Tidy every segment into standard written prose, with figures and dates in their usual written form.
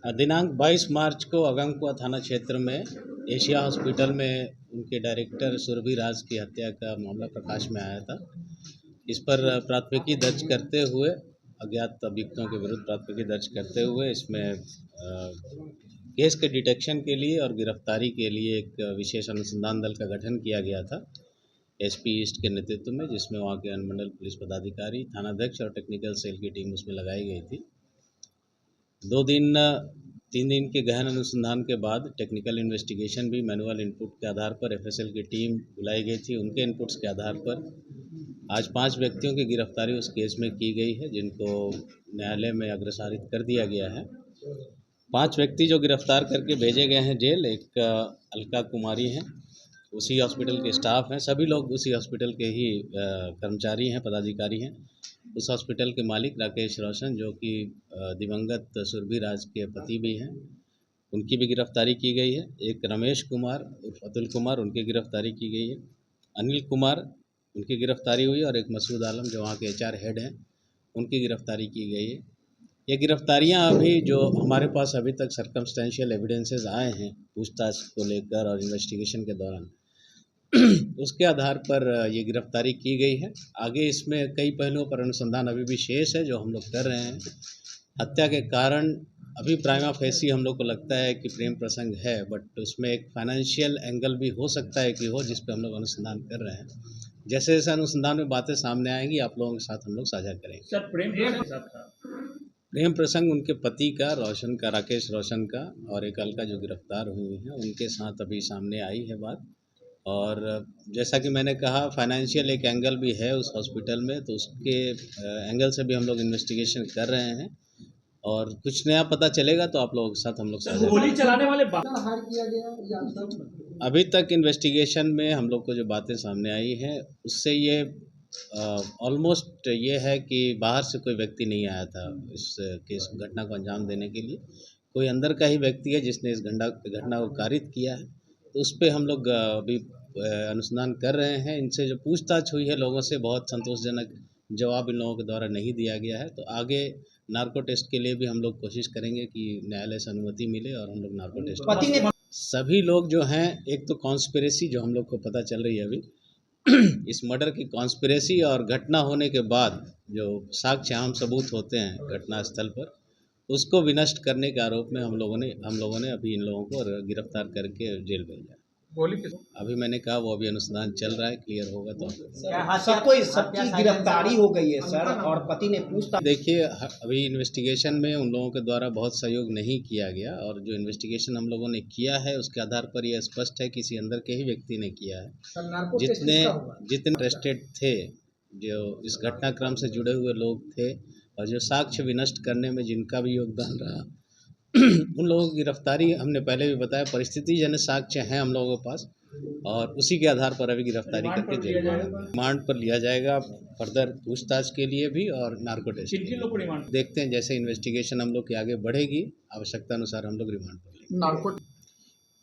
दिनांक 22 मार्च को अगमकुआ थाना क्षेत्र में एशिया हॉस्पिटल में उनके डायरेक्टर सुरभि राज की हत्या का मामला प्रकाश में आया था। इस पर प्राथमिकी दर्ज करते हुए अज्ञात अभियुक्तों के विरुद्ध प्राथमिकी दर्ज करते हुए इसमें केस के डिटेक्शन के लिए और गिरफ्तारी के लिए एक विशेष अनुसंधान दल का गठन किया गया था एसपी ईस्ट के नेतृत्व में, जिसमें वहाँ के अनुमंडल पुलिस पदाधिकारी, थानाध्यक्ष और टेक्निकल सेल की टीम उसमें लगाई गई थी। 3 दिन के गहन अनुसंधान के बाद टेक्निकल इन्वेस्टिगेशन भी मैनुअल इनपुट के आधार पर एफएसएल की टीम बुलाई गई थी। उनके इनपुट्स के आधार पर आज 5 व्यक्तियों की गिरफ्तारी उस केस में की गई है, जिनको न्यायालय में अग्रसारित कर दिया गया है। 5 व्यक्ति जो गिरफ्तार करके भेजे गए हैं जेल, एक अलका कुमारी हैं, उसी हॉस्पिटल के स्टाफ हैं, सभी लोग उसी हॉस्पिटल के ही कर्मचारी हैं, पदाधिकारी हैं। उस हॉस्पिटल के मालिक राकेश रोशन, जो कि दिवंगत सुरभि राज के पति भी हैं, उनकी भी गिरफ्तारी की गई है। एक रमेश कुमार उर्फ अतुल कुमार, उनकी गिरफ्तारी की गई है। अनिल कुमार, उनकी गिरफ्तारी हुई और एक मसूद आलम जो वहाँ के एचआर हेड हैं, उनकी गिरफ्तारी की गई है। ये गिरफ्तारियाँ अभी जो हमारे पास अभी तक सर्कमस्टेंशियल एविडेंसेस आए हैं पूछताछ को लेकर और इन्वेस्टिगेशन के दौरान, उसके आधार पर ये गिरफ्तारी की गई है। आगे इसमें कई पहलुओं पर अनुसंधान अभी भी शेष है जो हम लोग कर रहे हैं। हत्या के कारण अभी प्राइमा फेसी हम लोग को लगता है कि प्रेम प्रसंग है, बट उसमें एक फाइनेंशियल एंगल भी हो सकता है कि हो, जिस पे हम लोग अनुसंधान कर रहे हैं। जैसे जैसे अनुसंधान में बातें सामने आएंगी आप लोगों के साथ हम लोग साझा करेंगे। सर, प्रेम प्रसंग उनके पति का, रोशन का, राकेश रोशन का, और एक अलका जो गिरफ्तार हुई है उनके साथ अभी सामने आई है बात। और जैसा कि मैंने कहा, फाइनेंशियल एक एंगल भी है उस हॉस्पिटल में, तो उसके एंगल से भी हम लोग इन्वेस्टिगेशन कर रहे हैं और कुछ नया पता चलेगा तो आप लोगों के साथ हम लोग गोली चलाने वाले हार किया गया। अभी तक इन्वेस्टिगेशन में हम लोग को जो बातें सामने आई हैं उससे ये ऑलमोस्ट ये है कि बाहर से कोई व्यक्ति नहीं आया था इस केस घटना को अंजाम देने के लिए। कोई अंदर का ही व्यक्ति है जिसने इस घटना को कारित किया है। तो उस पर हम लोग अभी अनुसंधान कर रहे हैं। इनसे जो पूछताछ हुई है लोगों से, बहुत संतोषजनक जवाब इन लोगों के द्वारा नहीं दिया गया है। तो आगे नार्को टेस्ट के लिए भी हम लोग कोशिश करेंगे कि न्यायालय से अनुमति मिले और हम लोग नार्को टेस्ट सभी लोग जो हैं, एक तो कॉन्स्पिरेसी जो हम लोग को पता चल रही है अभी इस मर्डर की कॉन्स्पिरेसी, और घटना होने के बाद जो साक्ष्य आम सबूत होते हैं घटना स्थल पर, उसको विनष्ट करने के आरोप में हम लोगों ने अभी इन लोगों को गिरफ्तार करके जेल भेजा। अभी मैंने कहा वो अभी अनुसंधान चल रहा है, क्लियर होगा तो सबकी गिरफ्तारी हो गई है सर, और पति ने पूछताछ। देखिए, अभी इन्वेस्टिगेशन में उन लोगों के द्वारा बहुत सहयोग नहीं किया गया, और जो इन्वेस्टिगेशन हम लोगों ने किया है उसके आधार पर यह स्पष्ट है किसी अंदर के ही व्यक्ति ने किया है। जितने अरेस्टेड थे, जो इस घटनाक्रम से जुड़े हुए लोग थे और जो साक्ष्य विनष्ट करने में जिनका भी योगदान रहा उन लोगों की गिरफ्तारी हमने पहले भी बताया, परिस्थिति जन्य साक्ष्य हैं हम लोगों के पास, और उसी के आधार पर अभी गिरफ्तारी करके जेल में रिमांड पर लिया जाएगा फर्दर पूछताछ के लिए भी और नार्को टेस्ट। देखते हैं जैसे इन्वेस्टिगेशन हम लोग की आगे बढ़ेगी, आवश्यकता अनुसार हम लोग रिमांड पर लेंगे।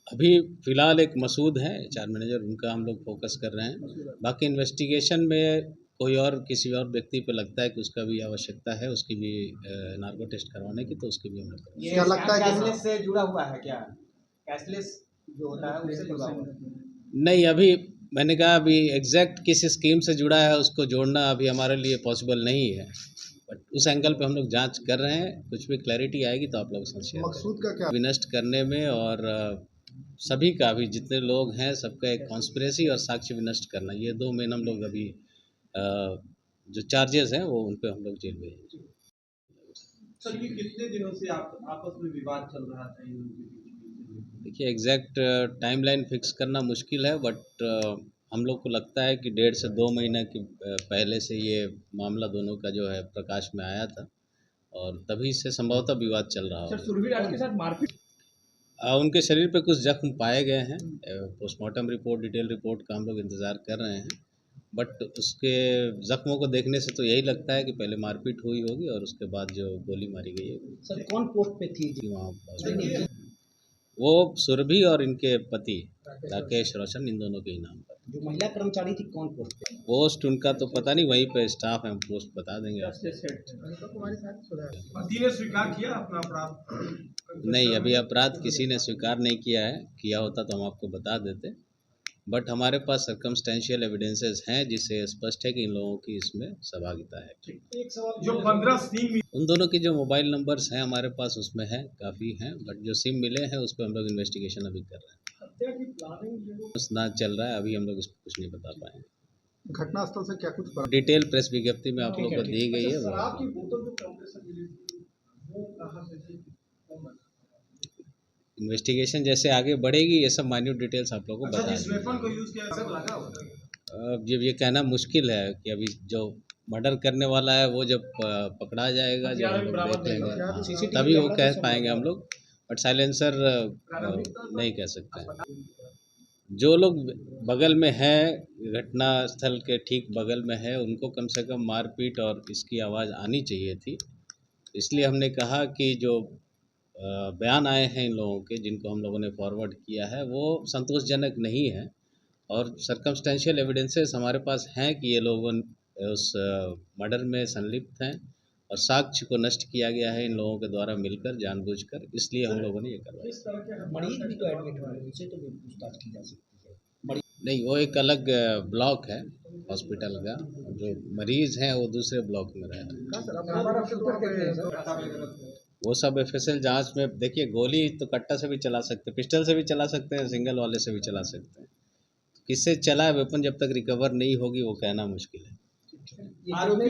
अभी फिलहाल एक मसूद है एचआर मैनेजर, उनका हम लोग फोकस कर रहे हैं। बाकी इन्वेस्टिगेशन में कोई और किसी और व्यक्ति पे लगता है कि उसका भी आवश्यकता है, उसकी भी नार्को टेस्ट करवाने की, तो उसकी भी हम लोग क्या लगता है कैशलेस से जुड़ा हुआ है क्या? कैशलेस जो होता है उससे जुड़ा हुआ है? नहीं, अभी मैंने कहा अभी एग्जैक्ट किस स्कीम से जुड़ा है उसको जोड़ना अभी हमारे लिए पॉसिबल नहीं है, बट उस एंगल पे हम लोग जांच कर रहे हैं। कुछ भी क्लैरिटी आएगी तो आप लोग साथ शेयर मकसूद का क्या विनष्ट करने में, और सभी का भी जितने लोग हैं सबका एक कॉन्स्पिरेसी और साक्ष्य विनष्ट करना, ये 2 मेन हम लोग अभी जो चार्जेस हैं वो उन पे हम लोग जेल भेजेंगे। सर, ये कितने दिनों से आपस में विवाद चल रहा था? देखिए, एग्जैक्ट टाइमलाइन फिक्स करना मुश्किल है, बट हम लोग को लगता है कि 1.5 से 2 महीने के पहले से ये मामला दोनों का जो है प्रकाश में आया था, और तभी से संभवतः विवाद चल रहा सर, है। सुरभि राज के साथ मारपीट उनके शरीर पे कुछ जख्म पाए गए हैं। पोस्टमार्टम रिपोर्ट, डिटेल रिपोर्ट का हम लोग इंतज़ार कर रहे हैं, बट उसके जख्मों को देखने से तो यही लगता है कि पहले मारपीट हुई होगी और उसके बाद जो गोली मारी गई है। सर, कौन पोस्ट पे थी वहाँ वो सुरभि और इनके पति राकेश रोशन, इन दोनों के ही नाम पर। जो महिला कर्मचारी थी कौन पोस्ट पे? पोस्ट उनका तो पता नहीं, वहीं पे स्टाफ है, पोस्ट बता देंगे आपको। पति ने स्वीकार किया अपना अपराध? नहीं, अभी अपराध किसी ने स्वीकार नहीं किया है, किया होता तो हम आपको बता देते। बट हमारे पास सर्कमस्टेंशियल एविडेंसेस हैं जिससे स्पष्ट है कि इन लोगों की इसमें सहभागिता है। जो 15 सिम उन दोनों की जो मोबाइल नंबर्स हैं हमारे पास उसमें हैं, काफ़ी हैं, बट जो सिम मिले हैं उस पर हम लोग इन्वेस्टिगेशन अभी कर रहे हैं। हत्या की प्लानिंग स्नान चल रहा है, अभी हम लोग इस पर कुछ नहीं बता पाए। घटनास्थल से क्या कुछ डिटेल प्रेस विज्ञप्ति में आप लोग को दी गई है। वो शराब की बोतल जो कांग्रेस से मिली थी, वो कहाँ से थी? कौन बना? इन्वेस्टिगेशन जैसे आगे बढ़ेगी ये सब माइन्यूट डिटेल्स आप लोगों को बता जिस देंगे। वेपन को यूज किया सर लगा होगा। अब जब ये कहना मुश्किल है कि अभी जो मर्डर करने वाला है वो जब पकड़ा जाएगा, जब हम लोग देख लेंगे, हाँ, तभी वो कह पाएंगे हम लोग। बट साइलेंसर नहीं कह सकते हैं। जो लोग बगल में है, घटना स्थल के ठीक बगल में है, उनको कम से कम मारपीट और इसकी आवाज़ आनी चाहिए थी। इसलिए हमने कहा कि जो बयान आए हैं इन लोगों के, जिनको हम लोगों ने फॉरवर्ड किया है, वो संतोषजनक नहीं है और सर्कमस्टेंशियल एविडेंसेस हमारे पास हैं कि ये लोग उस मर्डर में संलिप्त हैं और साक्ष्य को नष्ट किया गया है इन लोगों के द्वारा मिलकर, जानबूझकर। इसलिए हम लोगों ने ये करवाया। इस तरह के मरीज भी तो एडमिट हुए हैं, उनसे तो भी पूछताछ की जा सकती है। नहीं, वो एक अलग ब्लॉक है हॉस्पिटल का, जो मरीज़ हैं वो दूसरे ब्लॉक में रह रहे हैं। वो सब एफएसएल जांच में देखिए, गोली तो कट्टा से भी चला सकते हैं, पिस्टल से भी चला सकते हैं, सिंगल वाले से भी चला सकते हैं। किससे चला है वेपन जब तक रिकवर नहीं होगी वो कहना मुश्किल है। आरोपी